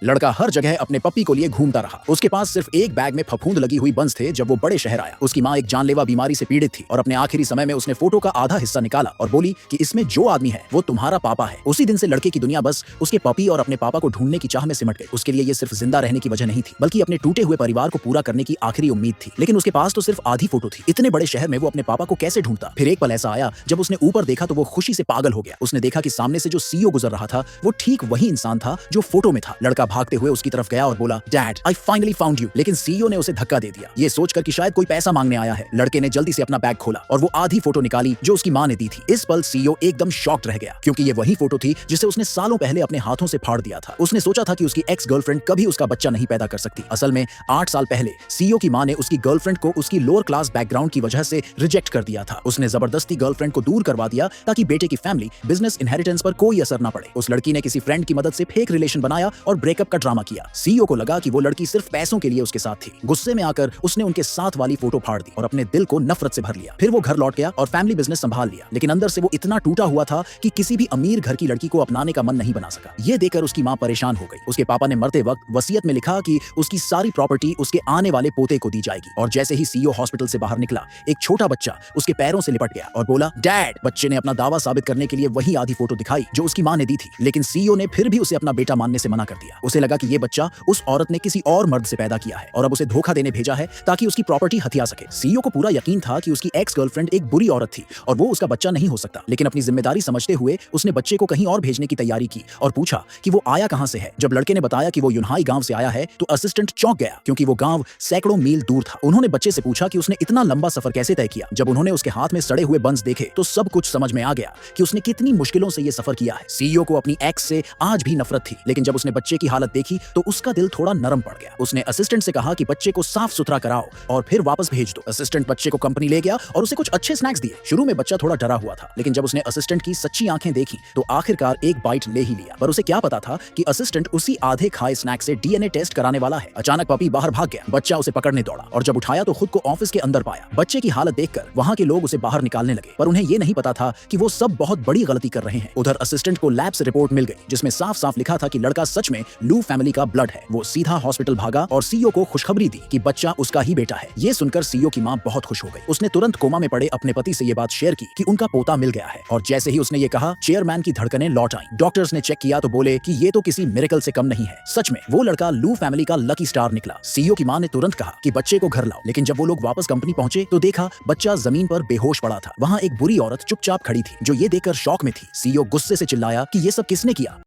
लड़का हर जगह अपने पप्पी को लिए घूमता रहा। उसके पास सिर्फ एक बैग में फफूंद लगी हुई बंस थे जब वो बड़े शहर आया। उसकी माँ एक जानलेवा बीमारी से पीड़ित थी और अपने आखिरी समय में उसने फोटो का आधा हिस्सा निकाला और बोली कि इसमें जो आदमी है वो तुम्हारा पापा है। उसी दिन से लड़के की दुनिया बस उसके पपी और अपने पापा को ढूंढने की चाह में सिमट गई। उसके लिए ये सिर्फ जिंदा रहने की वजह नहीं थी, बल्कि अपने टूटे हुए परिवार को पूरा करने की आखिरी उम्मीद थी। लेकिन उसके पास तो सिर्फ आधी फोटो थी। इतने बड़े शहर में वो अपने पापा को कैसे ढूंढता? फिर एक पल ऐसा आया जब उसने ऊपर देखा तो वो खुशी से पागल हो गया। उसने देखा कि सामने से जो सीईओ गुजर रहा था वो ठीक वही इंसान था जो फोटो में था। लड़का भागते हुए उसकी तरफ गया और बोला, dad, I finally found you. लेकिन सीईओ ने उसे धक्का दे दिया, ये सोचकर कि शायद कोई पैसा मांगने आया है। लड़के ने जल्दी से अपना बैग खोला और वो आधी फोटो निकाली जो उसकी मां ने दी थी। इस पल सीईओ एकदम शॉक्ड रह गया, क्योंकि ये वही फोटो थी जिसे उसने सालों पहले अपने हाथों से फाड़ दिया था। उसने सोचा था कि उसकी एक्स गर्लफ्रेंड कभी उसका बच्चा नहीं पैदा कर सकती। असल में 8 साल पहले सीईओ की मां ने उसकी गर्लफ्रेंड को उसकी लोअर क्लास बैकग्राउंड की वजह से रिजेक्ट कर दिया था। उसने जबरदस्ती गर्लफ्रेंड को दूर करवा दिया ताकि बेटे की फैमिली बिजनेस इनहेरिटेंस पर कोई असर न पड़े। उस लड़की ने किसी फ्रेंड की मदद से फेक रिलेशन बनाया और ब्रेकअप का ड्रामा किया। सीईओ को लगा कि वो लड़की सिर्फ पैसों के लिए उसके साथ थी। गुस्से में आकर उसने उनके साथ वाली फोटो फाड़ दी और अपने दिल को नफरत से भर लिया। फिर वो घर लौट गया और फैमिली बिजनेस संभाल लिया, लेकिन अंदर से वो इतना टूटा हुआ था कि किसी भी अमीर घर की लड़की को अपनाने का मन नहीं बना सका। ये देखकर उसकी मां परेशान हो गई। उसके पापा ने मरते वक्त वसीयत में लिखा कि उसकी सारी प्रॉपर्टी उसके आने वाले पोते को दी जाएगी। और जैसे ही सीईओ हॉस्पिटल से बाहर निकला, एक छोटा बच्चा उसके पैरों से लिपट गया और बोला, डैड। बच्चे ने अपना दावा साबित करने के लिए वही आधी फोटो दिखाई जो उसकी मां ने दी थी, लेकिन सीईओ ने फिर भी उसे अपना बेटा मानने से मना कर दिया। उसे लगा कि ये बच्चा उस औरत ने किसी और मर्द से पैदा किया है और अब उसे धोखा देने भेजा है ताकि उसकी प्रॉपर्टी हथिया सके। सीईओ को पूरा यकीन था कि उसकी एक्स गर्लफ्रेंड एक बुरी औरत थी और वो उसका बच्चा नहीं हो सकता, लेकिन अपनी जिम्मेदारी समझते हुए उसने बच्चे को कहीं और भेजने की तैयारी की और पूछा कि वो आया कहां से है। जब लड़के ने बताया कि वो यूनहाई गांव से आया है तो असिस्टेंट चौंक गया, क्योंकि वो गांव सैकड़ों मील दूर था। उन्होंने बच्चे से पूछा कि उसने इतना लंबा सफर कैसे तय किया। जब उन्होंने उसके हाथ में सड़े हुए बंस देखे तो सब कुछ समझ में आ गया कि उसने कितनी मुश्किलों से ये सफर किया है। सीईओ को अपनी एक्स से आज भी नफरत थी, लेकिन जब उसने बच्चे की हालत देखी तो उसका दिल थोड़ा नरम पड़ गया। उसने असिस्टेंट से कहा कि बच्चे को साफ सुथरा कराओ और फिर वापस भेज दो। असिस्टेंट बच्चे को कंपनी ले गया और उसे कुछ अच्छे स्नैक्स दिए। शुरू में बच्चा थोड़ा डरा हुआ था, लेकिन जब उसने असिस्टेंट की सच्ची आंखें देखी तो आखिरकार एक बाइट ले ही लिया। पर उसे क्या पता था कि असिस्टेंट उसी आधे खाए स्नैक से डीएनए टेस्ट कराने वाला है। अचानक पपी बाहर भाग गया। बच्चा उसे पकड़ने दौड़ा और जब उठाया तो खुद को ऑफिस के अंदर पाया। बच्चे की हालत देखकर वहां के लोग उसे बाहर निकालने लगे, पर उन्हें ये नहीं पता था कि वो सब बहुत बड़ी गलती कर रहे हैं। उधर असिस्टेंट को लैब से रिपोर्ट मिल गई जिसमें साफ साफ लिखा था कि लड़का सच में लू फैमिली का ब्लड है। वो सीधा हॉस्पिटल भागा और सीईओ को खुशखबरी दी कि बच्चा उसका ही बेटा है। ये सुनकर सीईओ की मां बहुत खुश हो गई। उसने तुरंत कोमा में पड़े अपने पति से ये बात शेयर की कि उनका पोता मिल गया है। और जैसे ही उसने ये कहा, चेयरमैन की धड़कनें लौट आईं। डॉक्टर्स ने चेक किया तो बोले कि ये तो किसी मिरेकल से कम नहीं है। सच में वो लड़का लू फैमिली का लकी स्टार निकला। सीईओ की मां ने तुरंत कहा कि बच्चे को घर लाओ, लेकिन जब वो लोग वापस कंपनी पहुंचे तो देखा बच्चा जमीन पर बेहोश पड़ा था। वहां एक बुरी औरत चुपचाप खड़ी थी जो ये देखकर शॉक में थी। सीईओ गुस्से से चिल्लाया कि ये सब किसने किया।